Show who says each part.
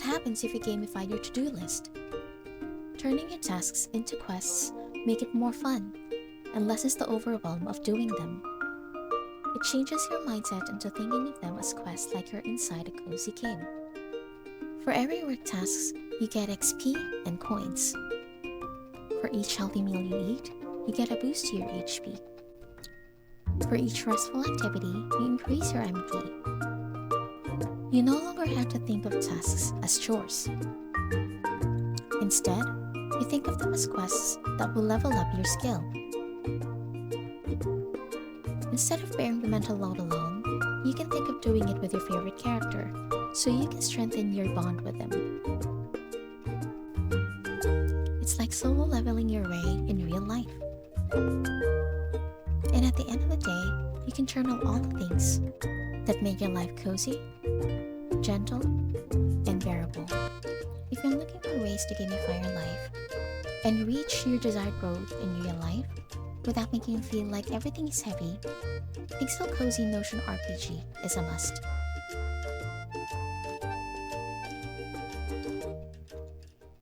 Speaker 1: What happens if you gamify your to-do list? Turning your tasks into quests make it more fun and lessens the overwhelm of doing them. It changes your mindset into thinking of them as quests like you're inside a cozy game. For every work tasks, you get XP and coins. For each healthy meal you eat, you get a boost to your HP. For each restful activity, you increase your MP. You no longer have to think of tasks as chores. Instead, you think of them as quests that will level up your skill. Instead of bearing the mental load alone, you can think of doing it with your favorite character, so you can strengthen your bond with them. It's like solo leveling your way in real life. And at the end of the day, you can journal all the things that make your life cozy, gentle, and bearable. If you're looking for ways to gamify your life and reach your desired growth in real life without making you feel like everything is heavy, 𝐾𝐞𝐬𝐭𝐡 Notion RPG is a must.